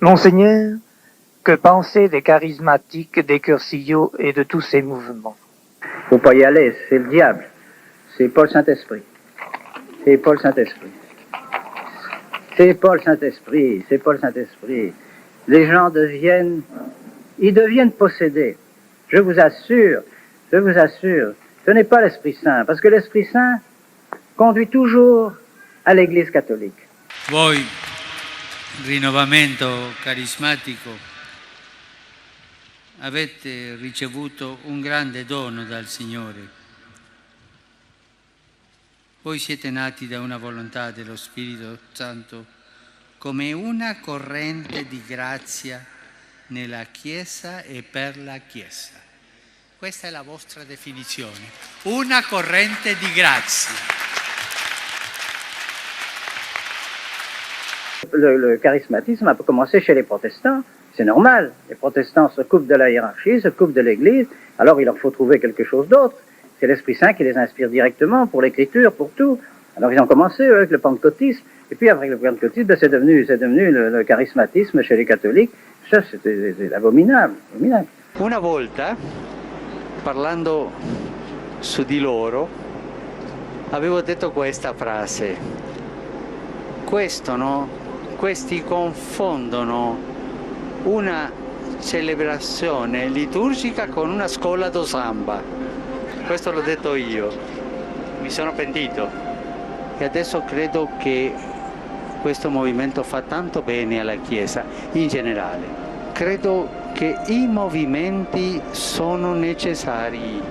Monseigneur, que penser des charismatiques, des cursillos et de tous ces mouvements? Faut pas y aller, c'est le diable. C'est pas le Saint-Esprit. C'est pas le Saint-Esprit. C'est pas le Saint-Esprit. C'est pas le Saint-Esprit. Les gens deviennent possédés. Je vous assure, ce n'est pas l'Esprit Saint, parce que l'Esprit Saint conduit toujours à l'Église catholique. Voi, rinnovamento carismatico, avete ricevuto un grande dono dal Signore. Voi siete nati da una volontà dello Spirito Santo come una corrente di grazia nella Chiesa e per la Chiesa. Questa è la vostra definizione, una corrente di grazia. Le charismatisme a commencé chez les protestants, c'est normal. Les protestants se coupent de la hiérarchie, se coupent de l'Église, alors il leur faut trouver quelque chose d'autre. C'est l'Esprit Saint qui les inspire directement pour l'écriture, pour tout. Alors ils ont commencé avec le pentecôtisme, et puis avec le pentecôtisme, c'est devenu le charismatisme chez les catholiques. Ça, c'est abominable, abominable. Una volta, parlando su di loro, avevo detto questa frase. Questi confondono una celebrazione liturgica con una scuola do samba. Questo l'ho detto io, mi sono pentito e adesso credo che questo movimento fa tanto bene alla Chiesa in generale. Credo che i movimenti sono necessari,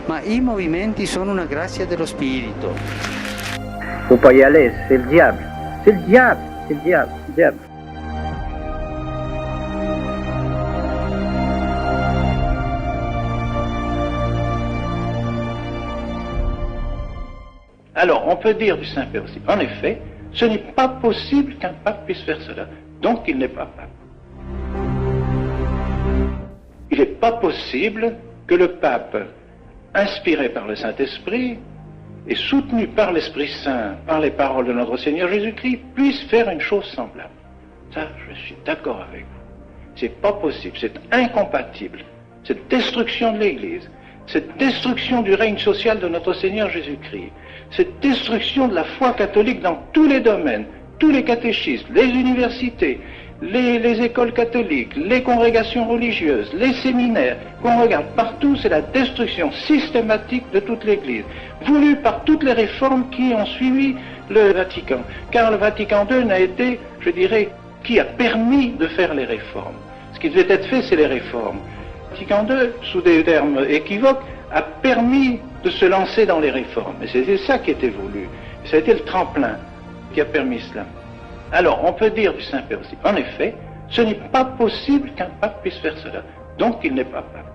ma i movimenti sono una grazia dello Spirito. Faut pas y aller, c'est le diable. C'est le diable, c'est le diable, c'est le diable. Alors, on peut dire du Saint-Père aussi, en effet, ce n'est pas possible qu'un pape puisse faire cela, donc il n'est pas pape. Il n'est pas possible que le pape, inspiré par le Saint-Esprit et soutenu par l'Esprit Saint, par les paroles de notre Seigneur Jésus-Christ, puisse faire une chose semblable. Ça, je suis d'accord avec vous. C'est pas possible, c'est incompatible. Cette destruction de l'Église, cette destruction du règne social de notre Seigneur Jésus-Christ, cette destruction de la foi catholique dans tous les domaines, tous les catéchismes, les universités, les écoles catholiques, les congrégations religieuses, les séminaires, qu'on regarde partout, c'est la destruction systématique de toute l'Église, voulue par toutes les réformes qui ont suivi le Vatican. Car le Vatican II n'a été, je dirais, qui a permis de faire les réformes. Ce qui devait être fait, c'est les réformes. Le Vatican II, sous des termes équivoques, a permis de se lancer dans les réformes. Et c'était ça qui était voulu. Ça a été le tremplin qui a permis cela. Alors, on peut dire du Saint-Père aussi, en effet, ce n'est pas possible qu'un pape puisse faire cela, donc il n'est pas pape.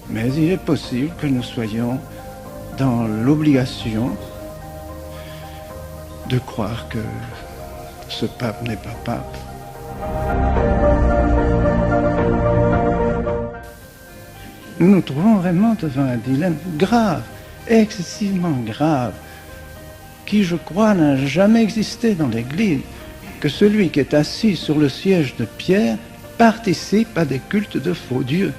Mais il est possible que nous soyons dans l'obligation de croire que ce pape n'est pas pape. Nous nous trouvons vraiment devant un dilemme grave, excessivement grave, qui, je crois, n'a jamais existé dans l'Église, que celui qui est assis sur le siège de Pierre participe à des cultes de faux dieux.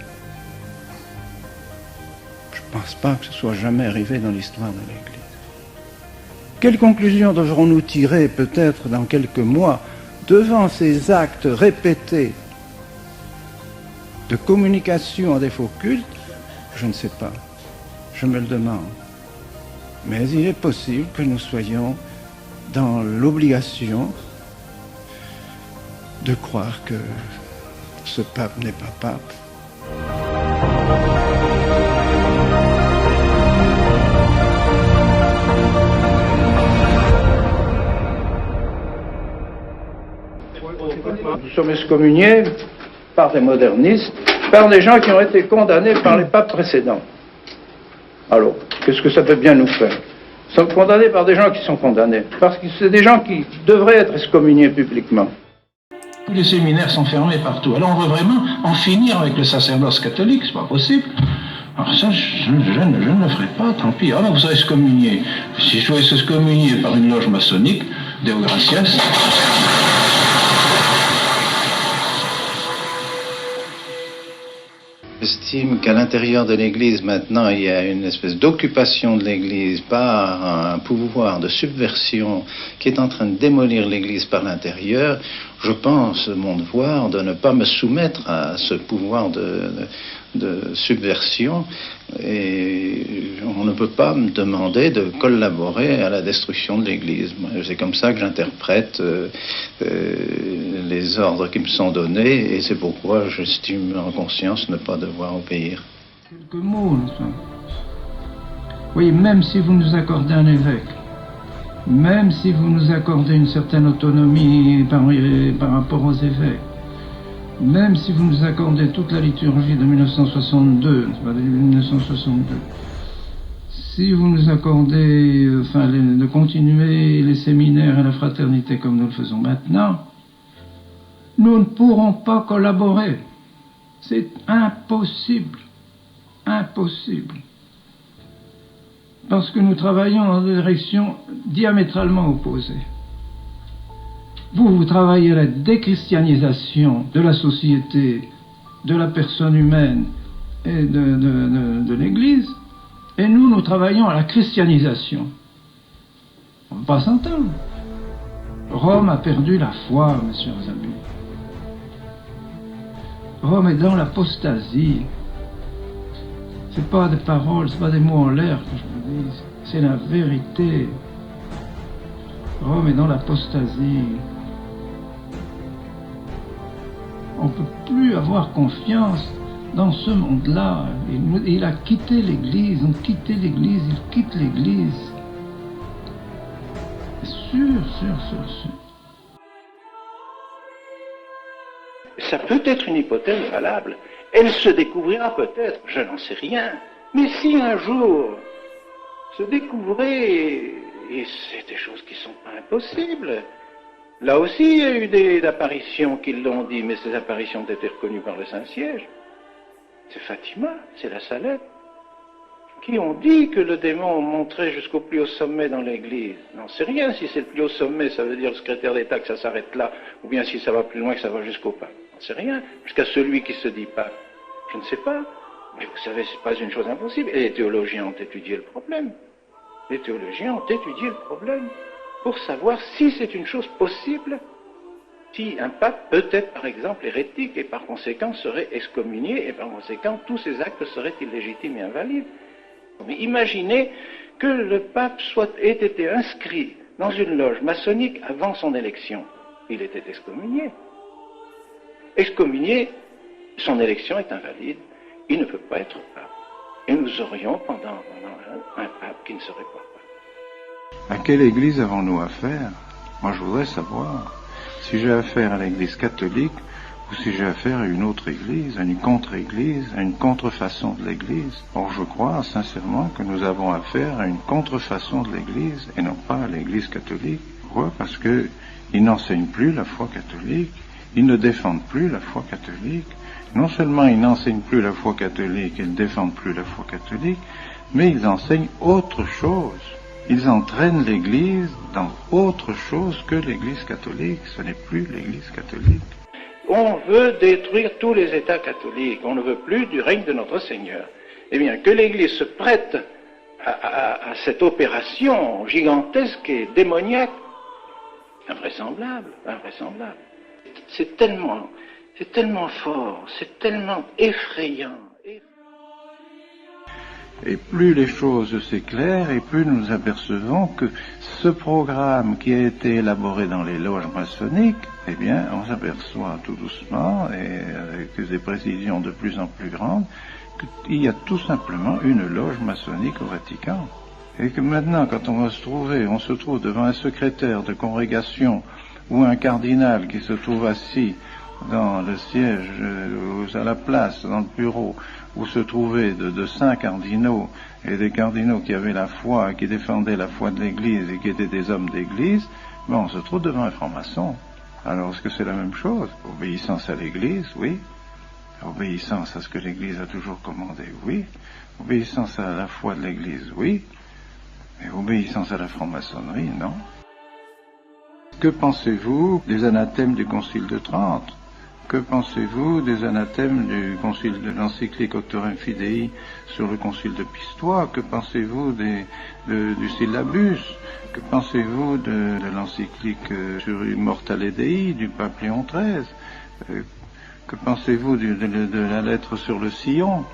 Je ne pense pas que ce soit jamais arrivé dans l'histoire de l'Église. Quelles conclusions devrons-nous tirer, peut-être dans quelques mois, devant ces actes répétés de communication à des faux cultes? Je ne sais pas. Je me le demande. Mais il est possible que nous soyons dans l'obligation de croire que ce pape n'est pas pape. Nous sommes excommuniés par des modernistes, par des gens qui ont été condamnés par les papes précédents. Alors, qu'est-ce que ça peut bien nous faire? Nous sommes condamnés par des gens qui sont condamnés, parce que c'est des gens qui devraient être excommuniés publiquement. Tous les séminaires sont fermés partout. Alors on veut vraiment en finir avec le sacerdoce catholique, c'est pas possible. Alors ça, je ne le ferai pas, tant pis. Alors vous allez se communier. Si je voulais se communier par une loge maçonnique, Deo gracias. J'estime qu'à l'intérieur de l'Église, maintenant, il y a une espèce d'occupation de l'Église par un pouvoir de subversion qui est en train de démolir l'Église par l'intérieur. Je pense, mon devoir, de ne pas me soumettre à ce pouvoir de subversion, et on ne peut pas me demander de collaborer à la destruction de l'Église. C'est comme ça que j'interprète les ordres qui me sont donnés, et c'est pourquoi j'estime en conscience ne pas devoir obéir. Quelques mots, oui, même si vous nous accordez un évêque, même si vous nous accordez une certaine autonomie par rapport aux évêques, même si vous nous accordez toute la liturgie de 1962, si vous nous accordez de continuer les séminaires et la fraternité comme nous le faisons maintenant, nous ne pourrons pas collaborer. C'est impossible. Impossible. Parce que nous travaillons dans des directions diamétralement opposées. Vous travaillez à la déchristianisation de la société, de la personne humaine et de l'Église, et nous travaillons à la christianisation. On ne peut pas s'entendre. Rome a perdu la foi, mes chers amis. Rome est dans l'apostasie. C'est pas des paroles, c'est pas des mots en l'air que je vous dis, c'est la vérité. Rome est dans l'apostasie. On ne peut plus avoir confiance dans ce monde-là. Il a quitté l'Église, il quitte l'Église. C'est sûr. Ça peut être une hypothèse valable. Elle se découvrira peut-être, je n'en sais rien. Mais si un jour se découvrait, et c'est des choses qui ne sont pas impossibles. Là aussi, il y a eu des apparitions qui l'ont dit, mais ces apparitions ont été reconnues par le Saint-Siège. C'est Fatima, c'est la Salette, qui ont dit que le démon montrait jusqu'au plus haut sommet dans l'Église. Non, c'est rien si c'est le plus haut sommet, ça veut dire le secrétaire d'État que ça s'arrête là, ou bien si ça va plus loin que ça va jusqu'au pape. C'est rien, jusqu'à celui qui se dit pape. Je ne sais pas, mais vous savez, c'est pas une chose impossible. Et les théologiens ont étudié le problème. Les théologiens ont étudié le problème pour savoir si c'est une chose possible, si un pape peut être, par exemple, hérétique et par conséquent serait excommunié et par conséquent tous ses actes seraient illégitimes et invalides. Mais imaginez que le pape ait été inscrit dans une loge maçonnique avant son élection. Il était excommunié. Excommunié, son élection est invalide. Il ne peut pas être pape. Et nous aurions pendant un pape qui ne serait pas pape. À quelle église avons-nous affaire? Moi, je voudrais savoir si j'ai affaire à l'église catholique ou si j'ai affaire à une autre église, à une contre-église, à une contrefaçon de l'église. Or, je crois sincèrement que nous avons affaire à une contrefaçon de l'église et non pas à l'église catholique. Pourquoi? Parce qu'ils n'enseignent plus la foi catholique, ils ne défendent plus la foi catholique. Non seulement ils n'enseignent plus la foi catholique, ils ne défendent plus la foi catholique, mais ils enseignent autre chose. Ils entraînent l'Église dans autre chose que l'Église catholique. Ce n'est plus l'Église catholique. On veut détruire tous les États catholiques. On ne veut plus du règne de notre Seigneur. Eh bien, que l'Église se prête à cette opération gigantesque et démoniaque, invraisemblable. C'est tellement fort, c'est tellement effrayant. Et plus les choses s'éclairent, et plus nous apercevons que ce programme qui a été élaboré dans les loges maçonniques, eh bien, on s'aperçoit tout doucement, et avec des précisions de plus en plus grandes, qu'il y a tout simplement une loge maçonnique au Vatican. Et que maintenant, quand on se trouve devant un secrétaire de congrégation ou un cardinal qui se trouve assis dans le siège, à la place, dans le bureau, où se trouvaient de saints cardinaux, et des cardinaux qui avaient la foi, qui défendaient la foi de l'Église et qui étaient des hommes d'Église, on se trouve devant un franc-maçon. Alors, est-ce que c'est la même chose? Obéissance à l'Église, oui. Obéissance à ce que l'Église a toujours commandé, oui. Obéissance à la foi de l'Église, oui. Mais obéissance à la franc-maçonnerie, non. Que pensez-vous des anathèmes du Concile de Trente? Que pensez-vous des anathèmes du concile de l'encyclique Auctorem Fidei sur le concile de Pistoia? Que pensez-vous du syllabus? Que pensez-vous de l'encyclique sur Immortale Dei du pape Léon XIII? Que pensez-vous de la lettre sur le sillon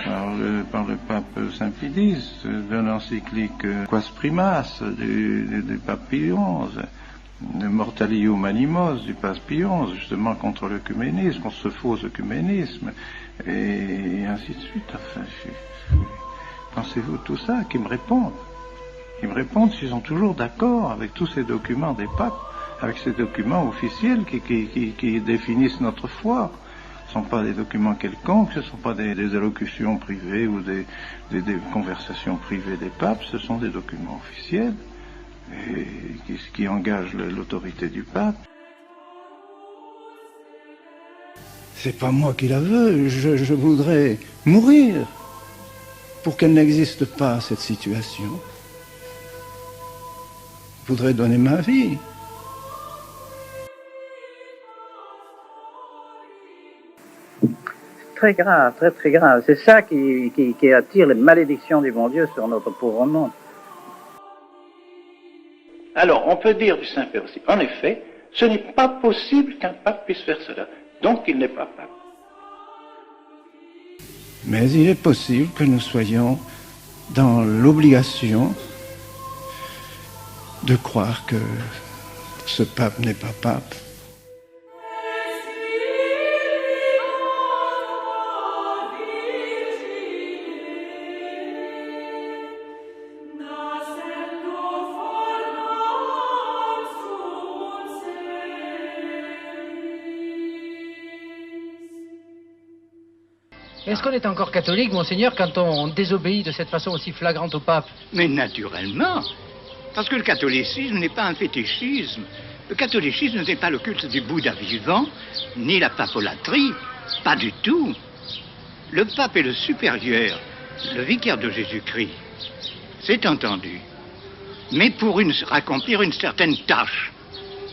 par le pape Saint-Pidis, de l'encyclique Quas Primas du pape Pie XI? Le Mortalium Animos du pape Pie XI, justement contre l'œcuménisme, contre ce faux œcuménisme, et ainsi de suite. Enfin, pensez-vous tout ça? Qu'ils me répondent. Ils me répondent s'ils sont toujours d'accord avec tous ces documents des papes, avec ces documents officiels qui définissent notre foi. Ce ne sont pas des documents quelconques, ce ne sont pas des allocutions privées ou des conversations privées des papes, ce sont des documents officiels. Et qui engage l'autorité du pape. C'est pas moi qui la veux, je voudrais mourir pour qu'elle n'existe pas, cette situation. Je voudrais donner ma vie. Très grave, très très grave. C'est ça qui attire les malédictions du bon Dieu sur notre pauvre monde. Alors, on peut dire du Saint-Père aussi, en effet, ce n'est pas possible qu'un pape puisse faire cela. Donc, il n'est pas pape. Mais il est possible que nous soyons dans l'obligation de croire que ce pape n'est pas pape. Est-ce qu'on est encore catholique, monseigneur, quand on désobéit de cette façon aussi flagrante au pape? Mais naturellement, parce que le catholicisme n'est pas un fétichisme. Le catholicisme n'est pas le culte du Bouddha vivant, ni la papolatrie, pas du tout. Le pape est le supérieur, le vicaire de Jésus-Christ. C'est entendu. Mais pour accomplir une certaine tâche,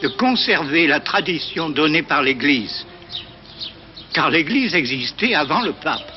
de conserver la tradition donnée par l'Église. Car l'Église existait avant le pape.